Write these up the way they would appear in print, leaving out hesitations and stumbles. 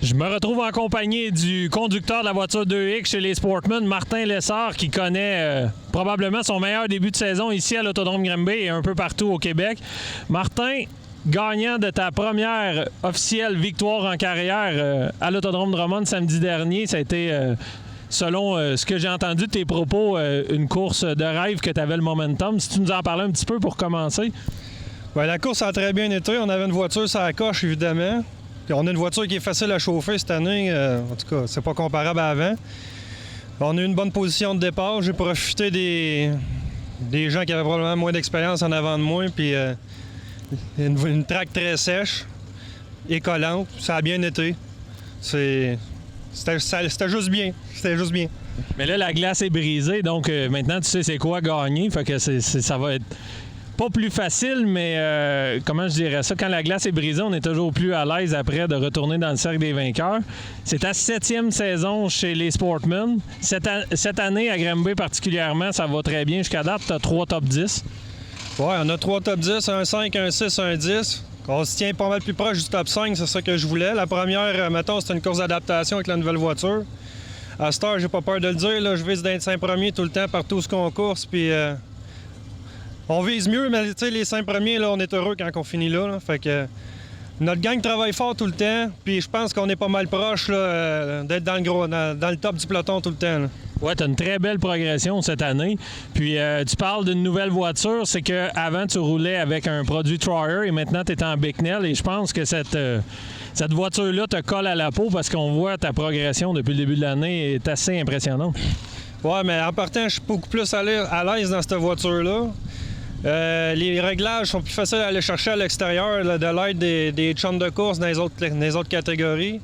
Je me retrouve en compagnie du conducteur de la voiture 2X chez les Sportmen, Martin Lessard, qui connaît probablement son meilleur début de saison ici à l'Autodrome Granby et un peu partout au Québec. Martin, gagnant de ta première officielle victoire en carrière à l'Autodrome Drummond samedi dernier, ça a été, selon ce que j'ai entendu de tes propos, une course de rêve que tu avais le momentum. Si tu nous en parlais un petit peu pour commencer. Bien, la course a très bien été. On avait une voiture sur la coche, évidemment. Puis on a une voiture qui est facile à chauffer cette année. En tout cas, c'est pas comparable à avant. On a eu une bonne position de départ. J'ai profité des gens qui avaient probablement moins d'expérience en avant de moi. Puis une track très sèche et collante. Ça a bien été. C'était juste bien. C'était juste bien. Mais là, la glace est brisée, donc maintenant, tu sais c'est quoi gagner. Fait que ça va être pas plus facile, mais comment je dirais ça? Quand la glace est brisée, on est toujours plus à l'aise après de retourner dans le cercle des vainqueurs. C'est ta 7e saison chez les Sportmen. Cette année, à Granby particulièrement, ça va très bien. Jusqu'à date, tu as 3 top 10. Oui, on a 3 top 10, un 5, un 6, un 10. On se tient pas mal plus proche du top 5, c'est ça que je voulais. La première, mettons, c'était une course d'adaptation avec la nouvelle voiture. À cette heure, j'ai pas peur de le dire, là, je vise d'être 5 premiers tout le temps partout ce qu'on course, puis on vise mieux, mais les 5 premiers, là, on est heureux quand on finit là. Fait que notre gang travaille fort tout le temps, puis je pense qu'on est pas mal proche là, d'être dans le top du peloton tout le temps. Là. Ouais, tu as une très belle progression cette année. Puis tu parles d'une nouvelle voiture, c'est qu'avant tu roulais avec un produit Troyer et maintenant tu es en Bicknell et je pense que cette voiture-là te colle à la peau parce qu'on voit ta progression depuis le début de l'année est assez impressionnante. Ouais, mais en partant, je suis beaucoup plus à l'aise dans cette voiture-là. Les réglages sont plus faciles à aller chercher à l'extérieur là, de l'aide des chums de course dans les autres catégories.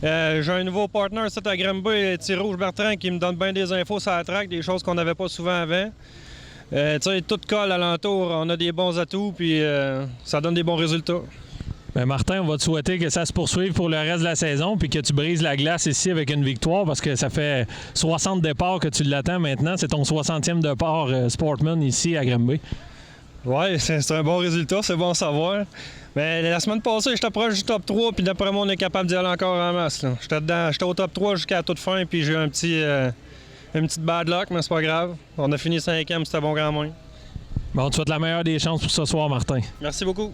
J'ai un nouveau partner, c'est à Granby, Thierry Rouge-Bertrand, qui me donne bien des infos sur la track, des choses qu'on n'avait pas souvent avant. Tout colle alentour, on a des bons atouts, puis ça donne des bons résultats. Bien, Martin, on va te souhaiter que ça se poursuive pour le reste de la saison puis que tu brises la glace ici avec une victoire parce que ça fait 60 départs que tu l'attends maintenant. C'est ton 60e départ Sportman ici à Granby. Oui, c'est un bon résultat, c'est bon à savoir. Mais la semaine passée, j'étais proche du top 3, puis d'après moi, on est capable d'y aller encore en masse. J'étais au top 3 jusqu'à la toute fin, puis j'ai eu une petite bad luck, mais c'est pas grave. On a fini 5e, c'était bon grand moins. Bon, tu souhaite la meilleure des chances pour ce soir, Martin. Merci beaucoup.